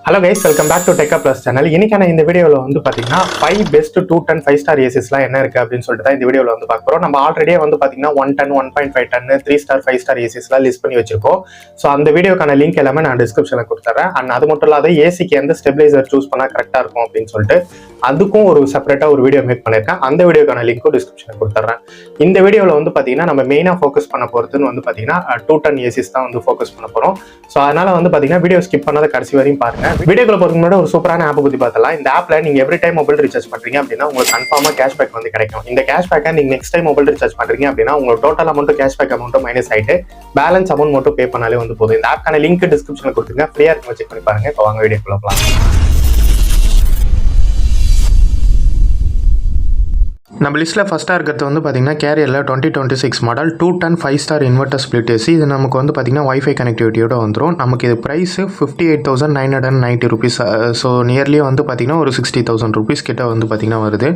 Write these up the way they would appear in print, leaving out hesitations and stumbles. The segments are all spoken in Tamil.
Hello guys, welcome back to Tech Plus channel. இன்னைக்கான இந்த வீடியோல வந்து பாத்தீங்கன்னா 5 best 2 ton 5 star ACsலாம் என்ன இருக்கு அப்படினு சொல்லிட்டு தான் இந்த வீடியோல வந்து பார்க்க போறோம். நம்ம ஆல்ரெடியே வந்து பாத்தீங்கன்னா 1 ton 1.5 ton 3 star 5 star ACsலாம் list பண்ணி வச்சிருக்கோம். சோ அந்த வீடியோக்கான லிங்க் எல்லாமே நான் டிஸ்கிரிப்ஷன்ல கொடுத்துறேன். and அது மட்டும் இல்லாத ஏசிக்கு எந்த ஸ்டெபிலைசர் சூஸ் பண்ணா கரெக்ட்டா இருக்கும் அப்படினு சொல்லிட்டு அதுக்கும் ஒரு செப்பரேட்டா ஒரு வீடியோ மேக் பண்ணிருக்கேன். அந்த வீடியோக்கான லிங்க்கும் டிஸ்கிரிப்ஷன்ல கொடுத்துறேன். இந்த வீடியோல வந்து பாத்தீங்கன்னா நம்ம மெயினா ஃபோக்கஸ் பண்ண போறதுன்னு வந்து பாத்தீங்கன்னா 2 ton ACs தான் வந்து ஃபோக்கஸ் பண்ண போறோம். சோ அதனால வந்து பாத்தீங்கன்னா வீடியோ ஸ்கிப் பண்ணாத கடைசி வரையும் பாருங்க. வீடியோக்குள்ள போறதுக்கு முன்னாடி ஒரு சூப்பரான ஆப் பத்தி பார்த்தலாம். இந்த ஆப்ல நீங்க எவ்ரி டைம் மொபைல் ரீசார்ஜ் பண்றீங்க அப்படின்னா உங்களுக்கு கன்ஃபார்மா கேஷ்பேக் வந்து கிடைக்கும். இந்த கேஷ்பேக்கை நீங்க நெக்ஸ்ட் டைம் மொபைல் ரீசார்ஜ் பண்றீங்க அப்படின்னா உங்களுக்கு total amount cashback amount minus ஆயிட்டு பேலன்ஸ் அமௌண்ட் மட்டும் பே பண்ணாலே வந்து போதும். இந்த ஆப்க்கான லிங்க் டிஸ்கிரிப்ஷன்ல கொடுத்துருங்க. ஃப்ரீயா இருக்கும், செக் பண்ணி பாருங்க. இப்போ வாங்க வீடியோக்குள்ள போலாம். நம்ம லிஸ்ட்டில் ஃபஸ்ட்டாக இருக்கிறது வந்து பார்த்திங்கன்னா கேரியரில் 2026 model 2 ton 5 star inverter split AC. இது நமக்கு வந்து பார்த்திங்கன்னா வைஃபை கனெக்டிவிட்டியோட வந்துடும். நமக்கு இது ப்ரைஸு 58,990 rupees. ஸோ நியர்லி வந்து பார்த்திங்கன்னா ஒரு 60,000 rupees கிட்ட வந்து பார்த்திங்கன்னா வருது.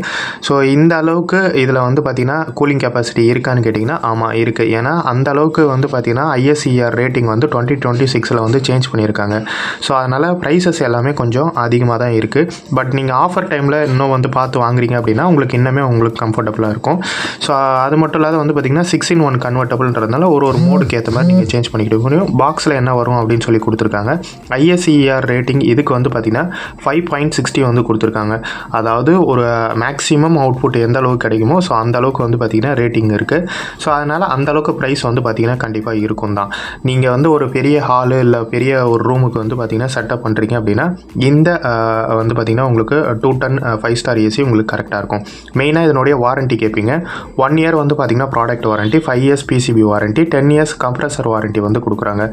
ஸோ இந்த அளவுக்கு இதில் வந்து பார்த்திங்கன்னா கூலிங் கெப்பாசிட்டி இருக்கான்னு கேட்டிங்கன்னா ஆமாம் இருக்குது. ஏன்னா அந்த அளவுக்கு வந்து பார்த்திங்கன்னா ISER ரேட்டிங் வந்து 2026 வந்து சேஞ்ச் பண்ணியிருக்காங்க. ஸோ அதனால் ப்ரைஸஸ் எல்லாமே கொஞ்சம் அதிகமாக தான் இருக்குது. பட் நீங்கள் ஆஃபர் டைமில் இன்னும் வந்து பார்த்து வாங்குறீங்க அப்படின்னா உங்களுக்கு இன்னுமே உங்களுக்கு கம்ஃபர்டபுளாக இருக்கும். ஸோ அது மட்டும் இல்லாத வந்து பார்த்திங்கன்னா 6-in-1 கன்வெர்ட்டபிள்ன்றதுனால ஒரு மோடுக்கு ஏற்ற மாதிரி நீங்கள் சேஞ்ச் பண்ணிக்கிட்டு முடியும். பாக்ஸில் என்ன வரும் அப்படின்னு சொல்லி கொடுத்துருக்காங்க. ISER ரேட்டிங் இதுக்கு வந்து பார்த்திங்கன்னா 5.60 வந்து கொடுத்துருக்காங்க. அதாவது ஒரு மேக்ஸிமம் அவுட்புட் எந்த அளவுக்கு கிடைக்குமோ ஸோ அந்த அளவுக்கு வந்து பார்த்திங்கன்னா ரேட்டிங் இருக்குது. ஸோ அதனால் அந்தளவுக்கு ப்ரைஸ் வந்து பார்த்திங்கன்னா கண்டிப்பாக இருக்கும் தான். நீங்கள் வந்து ஒரு பெரிய ஹாலு இல்லை பெரிய ஒரு ரூமுக்கு வந்து பார்த்திங்கன்னா செட்டப் பண்ணுறீங்க அப்படின்னா இந்த வந்து பார்த்திங்கன்னா உங்களுக்கு 2 ton 5 star ஏசி உங்களுக்கு கரெக்டாக இருக்கும். மெயினாக இதனுடைய வாரண்ட்டி கேட்பீங்க. 1 year வந்து பார்த்திங்கன்னா product warranty, 5 years PCB warranty, 10 years compressor warranty வந்து கொடுக்குறாங்க.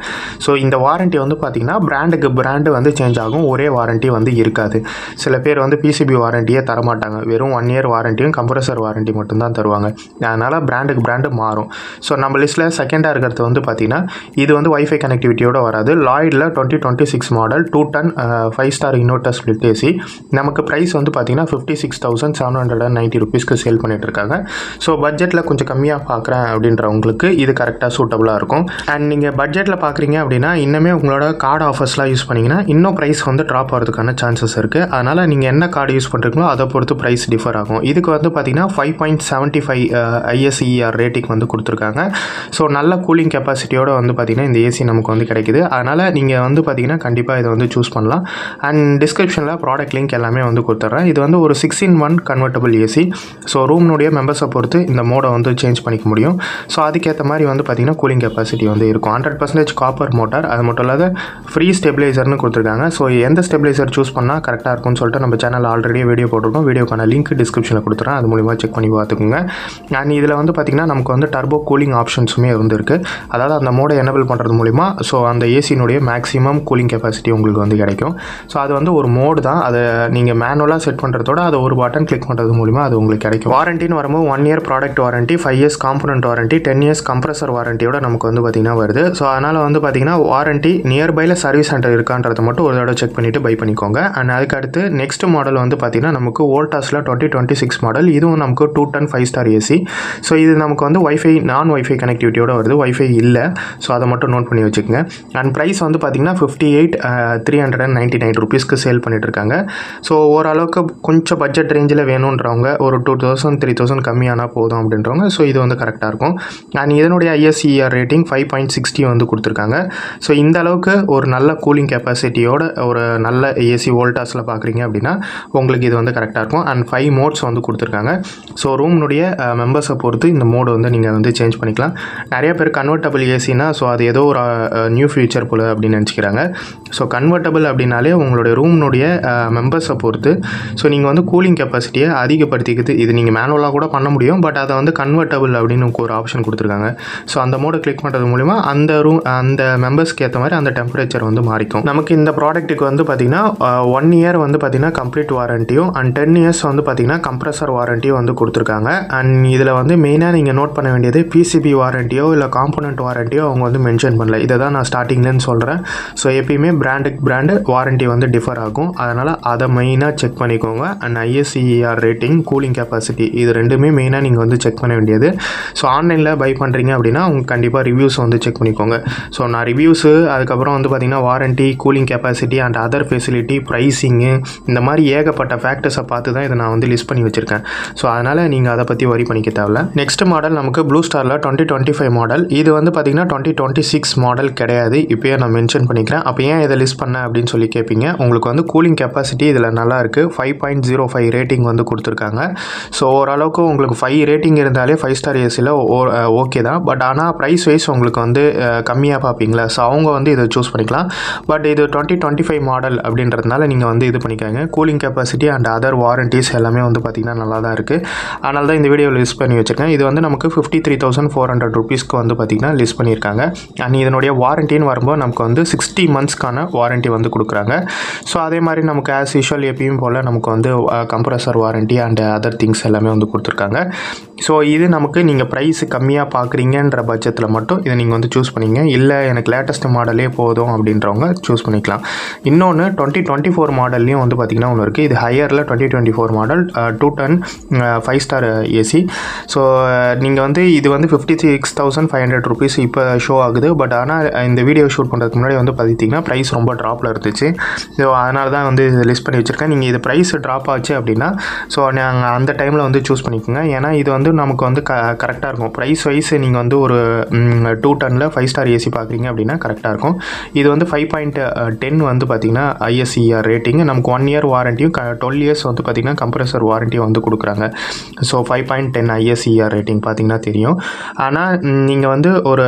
ஸோ இந்த வாரண்ட்டி வந்து பார்த்திங்கன்னா பிராண்டுக்கு பிராண்டு வந்து சேஞ்ச் ஆகும். ஒரே வாரண்ட்டி வந்து இருக்காது. சில பேர் வந்து PCB வாரண்ட்டியே தரமாட்டாங்க. வெறும் 1 year வாரண்ட்டியும் கம்ப்ரஸர் வாரண்ட்டி மட்டும்தான் தருவாங்க. அதனால் பிராண்டுக்கு பிராண்டு மாறும். ஸோ நம்ம லிஸ்ட்டில் செகண்டாக இருக்கிறது வந்து பார்த்திங்கன்னா இது வந்து வைஃபை கனெக்டிவிட்டியோடு வராது. லாய்டில் 2026 model 2 ton 5 star inverter split AC. நமக்கு ப்ரைஸ் வந்து பார்த்திங்கன்னா 56,790 rupeesக்கு சேல் பண்ணிட்டு இருக்காங்க. ஸோ பட்ஜெட்டில் கொஞ்சம் கம்மியாக பார்க்குறேன் அப்படின்றவங்களுக்கு இது கரெக்டாக சூட்டபுளாக இருக்கும். அண்ட் நீங்கள் பட்ஜெட்டில் பார்க்குறீங்க அப்படின்னா இன்னுமே உங்களோட கார்டு ஆஃபர்ஸ்லாம் யூஸ் பண்ணிங்கன்னா இன்னும் ப்ரைஸ் வந்து ட்ராப் ஆகிறதுக்கான சான்சஸ் இருக்குது. அதனால் நீங்கள் என்ன கார்டு யூஸ் பண்ணுறீங்களோ அதை பொறுத்து ப்ரைஸ் டிஃபர் ஆகும். இதுக்கு வந்து பார்த்திங்கன்னா 5.75 ISER ரேட்டிங் வந்து கொடுத்துருக்காங்க. ஸோ நல்ல கூலிங் கெப்பாசிட்டியோடு வந்து பார்த்திங்கன்னா இந்த ஏசி நமக்கு வந்து கிடைக்குது. அதனால் நீங்கள் வந்து பார்த்திங்கன்னா கண்டிப்பாக இதை வந்து சூஸ் பண்ணலாம். அண்ட் டிஸ்கிரிப்ஷனில் ப்ராடக்ட் லிங்க் எல்லாமே வந்து கொடுத்துட்றேன். இது வந்து ஒரு 6-in-1 கன்வெர்ட்டபிள் ஏசி. ஸோ ரூம்னுடைய மெம்பர்ஸை பொறுத்து இந்த மோடை வந்து சேஞ்ச் பண்ணிக்க முடியும். ஸோ அதுக்கேற்ற மாதிரி வந்து பார்த்திங்கன்னா கூலிங் கெப்பாசிட்டி வந்து இருக்கும். 100% காப்பர் மோட்டார். அது மட்டும் இல்லாத ஃப்ரீ ஸ்டெபிலைசர்னு கொடுத்துருக்காங்க. ஸோ எந்த ஸ்டெபிலைசர் சூஸ் பண்ணால் கரெக்டாக இருக்கும்னு சொல்லிட்டு நம்ம சேனல் ஆல்ரெடி வீடியோ போட்டிருக்கோம். வீடியோக்கான லிங்க் டிஸ்கிரிப்ஷனில் கொடுத்துறேன். அது மூலிமா செக் பண்ணி பார்த்துக்குங்க. அண்ட் இதில் வந்து பார்த்திங்கன்னா நமக்கு வந்து டர்போ கூலிங் ஆப்ஷன்ஸுமே வந்துருக்கு. அதாவது அந்த மோடை எனபிள் பண்ணுறது மூலிமா ஸோ அந்த ஏசியினுடைய மேக்ஸிமம் கூலிங் கெப்பாசிட்டி உங்களுக்கு வந்து கிடைக்கும். ஸோ அது வந்து ஒரு மோடு தான். அதை நீங்கள் மேனுவலாக செட் பண்ணுறதோட அதை ஒரு பட்டன் கிளிக் பண்ணுறது மூலிமா அது உங்களுக்கு கிடைக்கும். வாரண்டின்னு வரும்போது 1 year product warranty, 5 years component warranty, 10 years compressor வாரண்ட்டியோட நமக்கு வந்து பார்த்திங்கன்னா வருது. ஸோ அதனால் வந்து பார்த்திங்கன்னா வாரண்ட்டி நியர்பையில் சர்வீஸ் சென்டர் இருக்கான்றதை மட்டும் ஒரு தடவை செக் பண்ணிவிட்டு பை பண்ணிக்கோங்க. அண்ட் அதுக்கு அடுத்து நெக்ஸ்ட் மாடல் வந்து பார்த்திங்கன்னா நமக்கு வோல்டாஸில் 2026 மாடல். இதுவும் நமக்கு 2 ton 5 star ஏசி. ஸோ இது நமக்கு வந்து வைஃபை நான் வைஃபை கனெக்டிவிட்டியோட வருது. வைஃபை இல்லை. ஸோ அதை மட்டும் நோட் பண்ணி வச்சுக்கோங்க. அண்ட் ப்ரைஸ் வந்து பார்த்திங்கன்னா 58,399 rupeesக்கு சேல் பண்ணிட்டு இருக்காங்க. ஸோ ஓரளவுக்கு கொஞ்சம் பட்ஜெட் ரேஞ்சில் வேணுன்றவங்க ஒரு 2,000-3,000 கம்மியானால் போதும் அப்படின்றவங்க ஸோ இது வந்து கரெக்டாக இருக்கும். அண்ட் இதனுடைய ISER ரேட்டிங் 5.60 வந்து கொடுத்துருக்காங்க. ஸோ இந்த அளவுக்கு ஒரு நல்ல கூலிங் கெப்பாசிட்டியோட ஒரு நல்ல ஏசி வோல்டாஸில் பார்க்குறீங்க அப்படின்னா உங்களுக்கு இது வந்து கரெக்டாக இருக்கும். அண்ட் 5 modes வந்து கொடுத்துருக்காங்க. ஸோ ரூம்னுடைய மெம்பர்ஸை பொறுத்து இந்த மோடு வந்து நீங்கள் வந்து சேஞ்ச் பண்ணிக்கலாம். நிறைய பேர் கன்வெர்ட்டபிள் ஏசினா ஸோ அது ஏதோ ஒரு நியூ ஃபியூச்சர் போல் அப்படின்னு நினச்சிக்கிறாங்க. ஸோ கன்வெர்ட்டபிள் அப்படின்னாலே உங்களுடைய ரூம்னுடைய மெம்பர்ஸை பொறுத்து ஸோ நீங்கள் வந்து கூலிங் கெப்பாசிட்டியை அதிகப்படுத்திக்கிறது. இது நீங்கள் மேனுவலாக கூட பண்ண முடியும். பட் அதை வந்து கன்வெர்ட்டபிள் அப்படின்னு ஒரு ஆப்ஷன் கொடுத்துருக்காங்க. ஸோ அந்த மோடை கிளிக் பண்ணுறது மூலிமா அந்த மெம்பர்ஸ்க்கு ஏற்ற மாதிரி அந்த டெம்பரேச்சர் வந்து மாறிக்கும். நமக்கு இந்த ப்ராடக்ட்டுக்கு வந்து பார்த்திங்கன்னா 1 year வந்து பார்த்திங்கன்னா கம்ப்ளீட் வாரண்ட்டியும் அண்ட் 10 years வந்து பார்த்திங்கன்னா கம்ப்ரஸர் வாரண்ட்டியும் வந்து கொடுத்துருக்காங்க. அண்ட் இதில் வந்து மெயினாக நீங்கள் நோட் பண்ண வேண்டியது PCB வாரண்ட்டியோ இல்லை காம்பனண்ட் வாரண்ட்டியோ அவங்க வந்து மென்ஷன் பண்ணல. இதை தான் நான் ஸ்டார்டிங்லேன்னு சொல்கிறேன். ஸோ எப்பயுமே பிராண்டுக்கு பிராண்டு வாரண்ட்டி வந்து டிஃபர் ஆகும். அதனால் அதை மெயினாக செக் பண்ணிக்கோங்க. And ISER rating, cooling capacity capacity இது ரெண்டுமே மெயினாக நீங்கள் வந்து செக் பண்ண வேண்டியது. ஸோ ஆன்லைனில் பை பண்ணுறீங்க அப்படின்னா உங்களுக்கு கண்டிப்பாக ரிவ்யூஸ் வந்து செக் பண்ணிக்கோங்க. ஸோ நான் ரிவ்யூஸு அதுக்கப்புறம் வந்து பார்த்திங்கன்னா warranty, cooling capacity and other facility, pricing இந்த மாதிரி ஏகப்பட்ட ஃபேக்டர்ஸை பார்த்து தான் இதை நான் வந்து லிஸ்ட் பண்ணி வச்சுருக்கேன். ஸோ அதனால் நீங்கள் அதை பற்றி வரி பண்ணிக்க தேவையில்ல. நெக்ஸ்ட் மாடல் நமக்கு ப்ளூ ஸ்டாரில் 2025 மாடல். இது வந்து பார்த்திங்கன்னா 2026 மாடல் கிடையாது. இப்போயே நான் மென்ஷன் பண்ணிக்கிறேன். அப்போ ஏன் இதை லிஸ்ட் பண்ணேன் அப்படின்னு சொல்லி கேட்பீங்க. உங்களுக்கு வந்து கூலிங் கெப்பாசிட்டி இதில் நல்லா இருக்குது. 5.05 ரேட்டிங் வந்து கொடுத்துருக்காங்க. ஸோ ஓரளவுக்கு உங்களுக்கு 5 ரேட்டிங் இருந்தாலே 5 ஸ்டார் ஏசியில் ஓகே தான். பட் ஆனால் ப்ரைஸ் வைஸ் உங்களுக்கு வந்து கம்மியாக பார்ப்பீங்களா, ஸோ அவங்க வந்து இதை சூஸ் பண்ணிக்கலாம். பட் இது 2025 மாடல் அப்படின்றதுனால நீங்கள் வந்து இது பண்ணிக்காங்க. Cooling capacity and other warranties எல்லாமே வந்து பார்த்திங்கன்னா நல்லா தான் இருக்குது. அதனால தான் இந்த வீடியோவில் லிஸ்ட் பண்ணி வச்சுருக்கேன். இது வந்து நமக்கு 53,400 ருபீஸ்க்கு வந்து பார்த்திங்கன்னா லிஸ்ட் பண்ணியிருக்காங்க. அண்ட் இதனுடைய வாரண்டின்னு வரும்போது நமக்கு வந்து 60 மந்த்ஸ்க்கான வாரண்ட்டி வந்து கொடுக்குறாங்க. ஸோ அதே மாதிரி நமக்கு ஆஸ் யூஷுவல் எப்பயும் போல் நமக்கு வந்து compressor warranty and other things எல்லாமே வந்து கொடுத்துருக்காங்க. ஸோ இது நமக்கு நீங்கள் ப்ரைஸ் கம்மியாக பார்க்குறீங்கன்ற பட்சத்தில் மட்டும் இதை நீங்கள் வந்து சூஸ் பண்ணிங்க. இல்லை எனக்கு லேட்டஸ்ட் மாடலே போதும் அப்படின்றவங்க சூஸ் பண்ணிக்கலாம். இன்னொன்று 2024 மாடல்லையும் வந்து பார்த்திங்கன்னா ஒன்று இருக்குது. இது ஹையரில் 2024 மாடல் 210 5 ஸ்டார் ஏசி. ஸோ நீங்கள் வந்து இது வந்து 56,500 ருபீஸ் இப்போ ஷோ ஆகுது. பட் ஆனால் இந்த வீடியோ ஷூட் பண்ணுறதுக்கு முன்னாடி வந்து பார்த்திங்கன்னா ப்ரைஸ் ரொம்ப ட்ராப்பில் இருந்துச்சு. ஸோ அதனால தான் வந்து லிஸ்ட் பண்ணி வச்சுருக்கேன். நீங்கள் இது ப்ரைஸ் ட்ராப் ஆச்சு அப்படின்னா ஸோ நாங்கள் அந்த டைமில் வந்து சூஸ் பண்ணிக்கோங்க. ஏன்னா இது வந்து நமக்கு வந்து கரெக்டாக இருக்கும். ப்ரைஸ் வைஸ் நீங்கள் வந்து ஒரு 210 5 ஸ்டார் ஏசி பார்க்குறீங்க அப்படின்னா கரெக்டாக இருக்கும். இது வந்து 5.10 வந்து பார்த்திங்கன்னா ஐஎஸ்இஆர் ரேட்டிங். நமக்கு 1 இயர் வாரண்டியும் 12 இயர்ஸ் வந்து பார்த்திங்கன்னா கம்ப்ரஸர் வாரண்டியும் வந்து கொடுக்குறாங்க. ஸோ 5.10 ஐஎஸ்இஆர் ரேட்டிங் பார்த்திங்கன்னா தெரியும். ஆனால் நீங்கள் வந்து ஒரு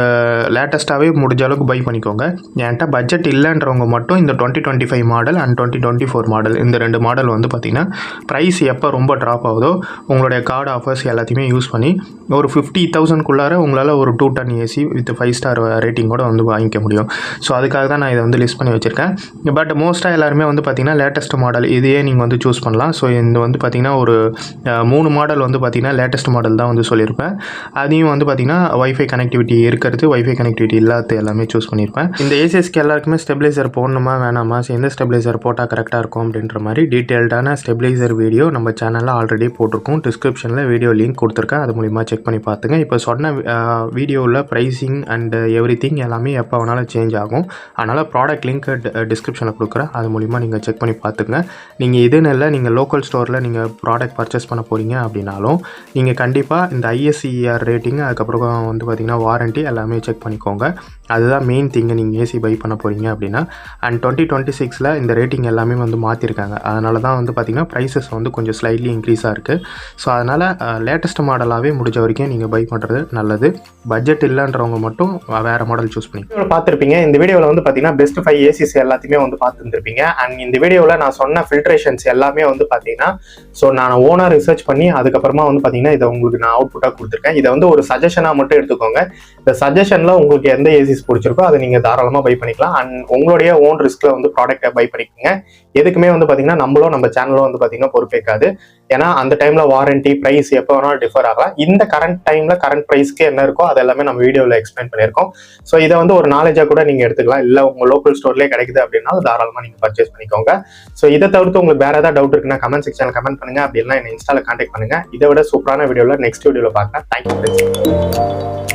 லேட்டஸ்ட்டாகவே முடிஞ்ச அளவுக்கு பை பண்ணிக்கோங்க. என்கிட்ட பட்ஜெட் இல்லைன்றவங்க மட்டும் இந்த 2025 மாடல் அண்ட் 2024 மாடல் இந்த 2 மாடல் வந்து பார்த்திங்கன்னா ப்ரைஸ் எப்போ ரொம்ப ட்ராப் ஆகுதோ உங்களுடைய கார்டு ஆஃபர்ஸ் எல்லாத்தையுமே யூஸ் பண்ணி ஒரு 50,000க்குள்ளார உங்களால் ஒரு 210 ஏசி வித் 5 ஸ்டார் ரேட்டிங்கோட வந்து வாங்கிக்க முடியும். ஸோ அதுக்காக தான் நான் இதை வந்து லிஸ்ட் பண்ணி வச்சுருக்கேன். பட் மோஸ்ட்டாக எல்லாருமே வந்து பார்த்திங்கன்னா லேட்டஸ்ட் மாடல் இதையே நீங்கள் வந்து சூஸ் பண்ணலாம். ஸோ இந்த வந்து பார்த்திங்கன்னா ஒரு 3 மாடல் வந்து பார்த்திங்கன்னா லேட்டஸ்ட் மாடல் தான் வந்து சொல்லியிருப்பேன். அதையும் வந்து பார்த்திங்கன்னா வைஃபை கனெக்டிவிட்டி இருக்கிறது, வைஃபை கனெக்டிவிட்டி இல்லாத எல்லாமே சூஸ் பண்ணியிருப்பேன். இந்த ஏசிஎஸ்க்கு எல்லாருக்குமே ஸ்டெபிலைசர் போடணுமா வேணாமா, எந்த ஸ்டெபிலைசர் போட்டால் கரெக்டாக இருக்கும் அப்படின்ற மாதிரி டீட்டெயில்டான ஸ்டெபிலைசர் வீடியோ நம்ம சேனலில் ஆல்ரெடி போட்டிருக்கோம். டிஸ்கிரிப்ஷனில் வீடியோ லிங்க் கொடுத்துருக்கேன். அது மூலிமா செக் பண்ணி பார்த்துங்க. இப்போ சொன்ன வீடியோவில் ப்ரைஸிங் அண்ட் எவ்ரிதிங் எல்லாமே எப்போ வேணாலும் சேஞ்ச் ஆகும். அதனால் ப்ராடக்ட் லிங்க் டிஸ்கிரிப்ஷனில் கொடுக்குறேன். அது மூலிமா நீங்கள் செக் பண்ணி பார்த்துங்க. நீங்கள் இதுன்னு இல்லை, நீங்கள் லோக்கல் ஸ்டோரில் நீங்கள் ப்ராடக்ட் பர்ச்சேஸ் பண்ண போகிறீங்க அப்படின்னாலும் நீங்கள் கண்டிப்பாக இந்த ஐஎஸ்இஆர் ரேட்டிங் அதுக்கப்புறம் வந்து பார்த்திங்கன்னா வாரண்ட்டி எல்லாமே செக் பண்ணிக்கோங்க. அதுதான் மெயின் திங்கு நீங்கள் ஏசி பை பண்ண போகிறீங்க அப்படின்னா. அண்ட் 2026ல் இந்த ரேட்டிங் எல்லாமே வந்து மாற்றிருக்காங்க. அதனால தான் வந்து பார்த்திங்கன்னா ப்ரைஸஸ் வந்து கொஞ்சம் ஸ்லைட்லி இன்க்ரீஸாக இருக்குது. ஸோ அதனால் லேட்டஸ்ட் மாடலாகவே முடிஞ்ச வரைக்கும் நீங்கள் பை பண்ணுறது நல்லது. பட்ஜெட் இல்லைன்றவங்க மட்டும் வேறு மாடல் சூஸ் பண்ணி பார்த்துருப்பீங்க. இந்த வீடியோவில் வந்து பார்த்திங்கன்னா பெஸ்ட் 5 ஏசிஸ் எல்லாத்தையுமே வந்து பார்த்துருந்துருப்பீங்க. அண்ட் இந்த வீடியோவில் நான் சொன்ன ஃபில்ட்ரேஷன்ஸ் எல்லாமே வந்து பார்த்திங்கன்னா ஸோ நான் ஓனாக ரிசர்ச் பண்ணி அதுக்கப்புறமா வந்து பார்த்திங்கன்னா இதை உங்களுக்கு நான் அவுட்புட்டாக கொடுத்துருக்கேன். இதை வந்து ஒரு சஜஷனாக மட்டும் எடுத்துக்கோங்க. இந்த சஜஷனில் உங்களுக்கு எந்த ஏசிஸ் பிடிச்சிருக்கோ அதை நீங்கள் தாராளமாக பை பண்ணிக்கலாம். அண்ட் உங்களுடைய ஓன் ரிஸ்கில் வந்து ப்ராடக்ட்டை பை பண்ணிக்கோங்க. எதுக்குமே வந்து பார்த்தீங்கன்னா நம்ம சேனலும் வந்து பார்த்தீங்கன்னா பொறுப்பேற்காது. ஏன்னா அந்த டைம்ல வாரண்டி ப்ரைஸ் எப்போ வேணாலும் டிஃபர் ஆகலாம். இந்த கரண்ட் டைம்ல கரண்ட் ப்ரைஸ்க்கு என்ன இருக்கோ அது எல்லாமே நம்ம வீடியோவில் எக்ஸ்பிளைன் பண்ணியிருக்கோம். ஸோ இதை வந்து ஒரு நாலேஜா கூட நீங்க எடுத்துக்கலாம். இல்லை உங்க லோக்கல் ஸ்டோர்லேயே கிடைக்குது அப்படின்னா தாராளமாக நீங்க பர்ச்சேஸ் பண்ணிக்கோங்க. ஸோ இதை தவிர்த்து உங்களுக்கு வேற ஏதாவது டவுட் இருக்குன்னா கமெண்ட் செக்ஷன்ல கமெண்ட் பண்ணுங்க. அப்படி இல்லைன்னா என்ன இன்ஸ்டால கான்டாக்ட் பண்ணுங்க. இதை விட சூப்பரான வீடியோவில் நெக்ஸ்ட் வீடியோவில் பார்க்கலாம். தேங்க்யூ.